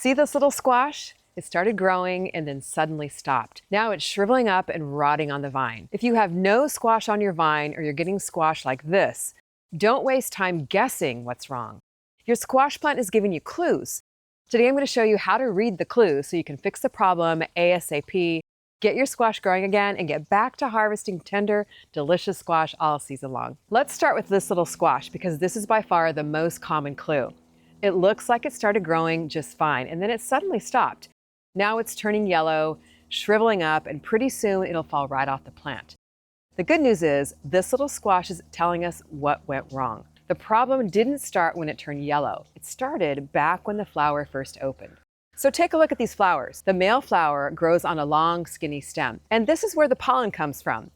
See this little squash? It started growing and then suddenly stopped. Now it's shriveling up and rotting on the vine. If you have no squash on your vine or you're getting squash like this, don't waste time guessing what's wrong. Your squash plant is giving you clues. Today I'm going to show you how to read the clues so you can fix the problem ASAP, get your squash growing again, and get back to harvesting tender, delicious squash all season long. Let's start with this little squash because this is by far the most common clue. It looks like it started growing just fine and then it suddenly stopped. Now it's turning yellow, shriveling up, and pretty soon it'll fall right off the plant. The good news is this little squash is telling us what went wrong. The problem didn't start when it turned yellow. It started back when the flower first opened. So take a look at these flowers. The male flower grows on a long, skinny stem, and this is where the pollen comes from.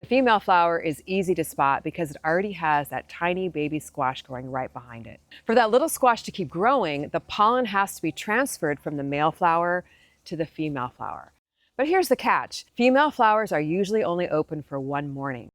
The female flower is easy to spot because it already has that tiny baby squash growing right behind it. For that little squash to keep growing, the pollen has to be transferred from the male flower to the female flower. But here's the catch. Female flowers are usually only open for one morning.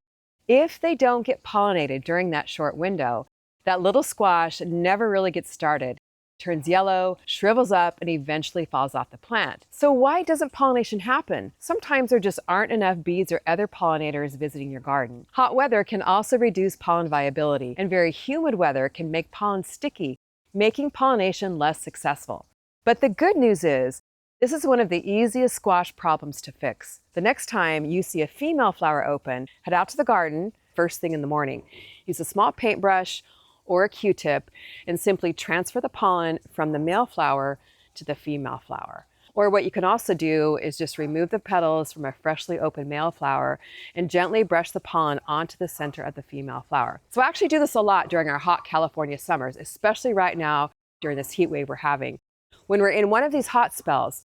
If they don't get pollinated during that short window, that little squash never really gets started, turns yellow, shrivels up, and eventually falls off the plant. So why doesn't pollination happen? Sometimes there just aren't enough bees or other pollinators visiting your garden. Hot weather can also reduce pollen viability, and very humid weather can make pollen sticky, making pollination less successful. But the good news is, this is one of the easiest squash problems to fix. The next time you see a female flower open, head out to the garden first thing in the morning. Use a small paintbrush or a Q-tip and simply transfer the pollen from the male flower to the female flower. Or what you can also do is just remove the petals from a freshly opened male flower and gently brush the pollen onto the center of the female flower. So I actually do this a lot during our hot California summers, especially right now during this heat wave we're having. When we're in one of these hot spells,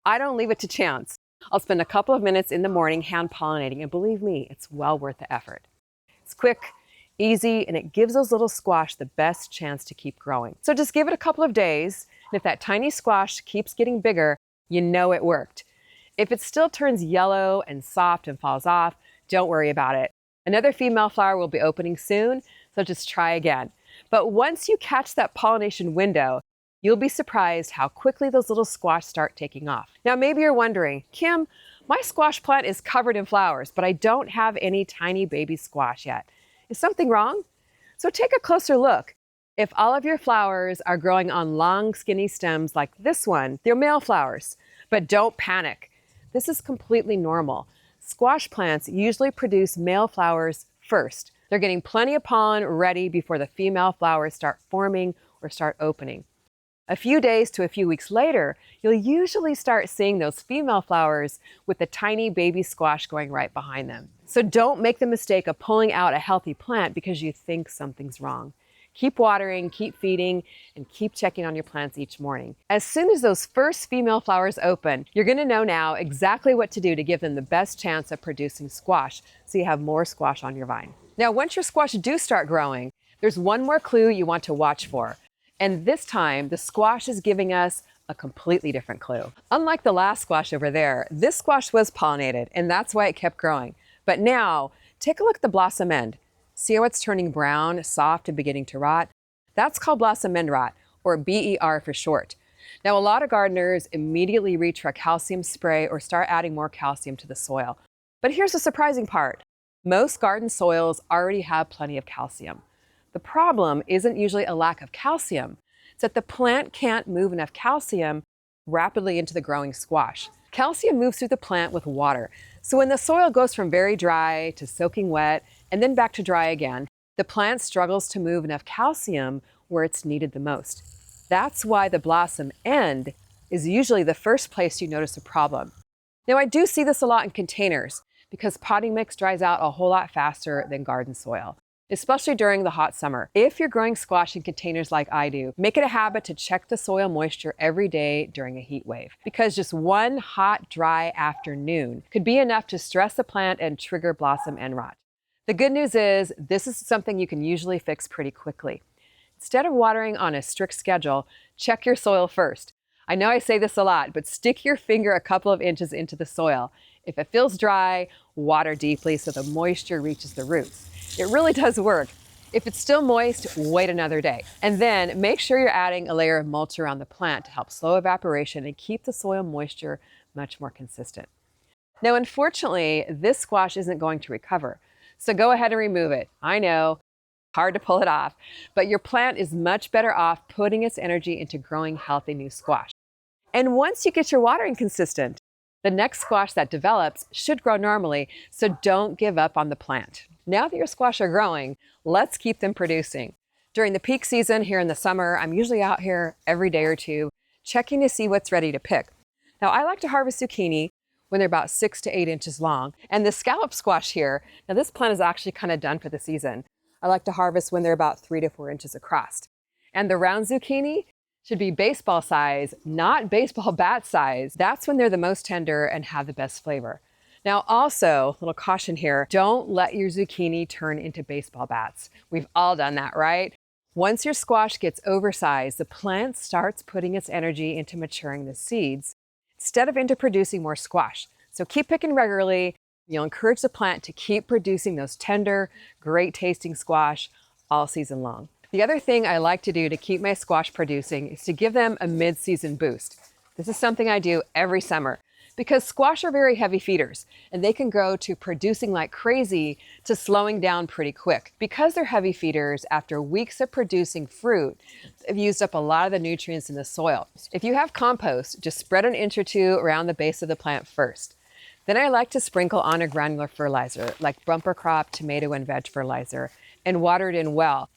I don't leave it to chance. I'll spend a couple of minutes in the morning hand pollinating, and believe me, it's well worth the effort. It's quick, easy, and it gives those little squash the best chance to keep growing. So just give it a couple of days, and if that tiny squash keeps getting bigger, you know it worked. If it still turns yellow and soft and falls off, don't worry about it. Another female flower will be opening soon, so just try again. But once you catch that pollination window, you'll be surprised how quickly those little squash start taking off. Now maybe you're wondering, Kim, my squash plant is covered in flowers, but I don't have any tiny baby squash yet. Is something wrong? So take a closer look. If all of your flowers are growing on long, skinny stems like this one, they're male flowers. But don't panic. This is completely normal. Squash plants usually produce male flowers first. They're getting plenty of pollen ready before the female flowers start forming or start opening. A few days to a few weeks later, you'll usually start seeing those female flowers with the tiny baby squash going right behind them. So don't make the mistake of pulling out a healthy plant because you think something's wrong. Keep watering, keep feeding, and keep checking on your plants each morning. As soon as those first female flowers open, you're going to know now exactly what to do to give them the best chance of producing squash so you have more squash on your vine. Now, once your squash do start growing, there's one more clue you want to watch for. And this time, the squash is giving us a completely different clue. Unlike the last squash over there, this squash was pollinated, and that's why it kept growing. But now, take a look at the blossom end. See how it's turning brown, soft, and beginning to rot? That's called blossom end rot, or BER for short. Now, a lot of gardeners immediately reach for a calcium spray or start adding more calcium to the soil. But here's the surprising part. Most garden soils already have plenty of calcium. The problem isn't usually a lack of calcium. It's that the plant can't move enough calcium rapidly into the growing squash. Calcium moves through the plant with water. So when the soil goes from very dry to soaking wet and then back to dry again, the plant struggles to move enough calcium where it's needed the most. That's why the blossom end is usually the first place you notice a problem. Now, I do see this a lot in containers because potting mix dries out a whole lot faster than garden soil, especially during the hot summer. If you're growing squash in containers like I do, make it a habit to check the soil moisture every day during a heat wave, because just one hot, dry afternoon could be enough to stress the plant and trigger blossom end rot. The good news is this is something you can usually fix pretty quickly. Instead of watering on a strict schedule, check your soil first. I know I say this a lot, but stick your finger a couple of inches into the soil. If it feels dry, water deeply so the moisture reaches the roots. It really does work. If it's still moist, wait another day. And then make sure you're adding a layer of mulch around the plant to help slow evaporation and keep the soil moisture much more consistent. Now, unfortunately, this squash isn't going to recover, so go ahead and remove it. I know, hard to pull it off, but your plant is much better off putting its energy into growing healthy new squash. And once you get your watering consistent, the next squash that develops should grow normally, so don't give up on the plant. Now that your squash are growing, let's keep them producing. During the peak season here in the summer, I'm usually out here every day or two, checking to see what's ready to pick. Now, I like to harvest zucchini when they're about 6 to 8 inches long. And the scallop squash here, now this plant is actually kind of done for the season. I like to harvest when they're about 3 to 4 inches across. And the round zucchini should be baseball size, not baseball bat size. That's when they're the most tender and have the best flavor. Now also, little caution here, don't let your zucchini turn into baseball bats. We've all done that, right? Once your squash gets oversized, the plant starts putting its energy into maturing the seeds instead of into producing more squash. So keep picking regularly. You'll encourage the plant to keep producing those tender, great tasting squash all season long. The other thing I like to do to keep my squash producing is to give them a mid-season boost. This is something I do every summer because squash are very heavy feeders and they can go to producing like crazy to slowing down pretty quick. Because they're heavy feeders, after weeks of producing fruit, they've used up a lot of the nutrients in the soil. If you have compost, just spread an inch or two around the base of the plant first. Then I like to sprinkle on a granular fertilizer like bumper crop, tomato, and veg fertilizer and water it in well.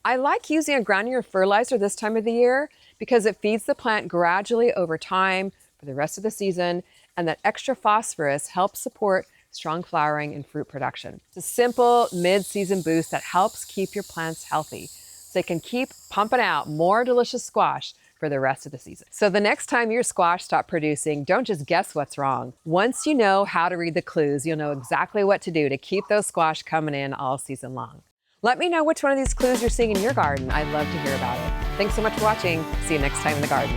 I like using a granular fertilizer this time of the year because it feeds the plant gradually over time for the rest of the season, and that extra phosphorus helps support strong flowering and fruit production. It's a simple mid-season boost that helps keep your plants healthy so they can keep pumping out more delicious squash for the rest of the season. So the next time your squash stop producing, don't just guess what's wrong. Once you know how to read the clues, you'll know exactly what to do to keep those squash coming in all season long. Let me know which one of these clues you're seeing in your garden. I'd love to hear about it. Thanks so much for watching. See you next time in the garden.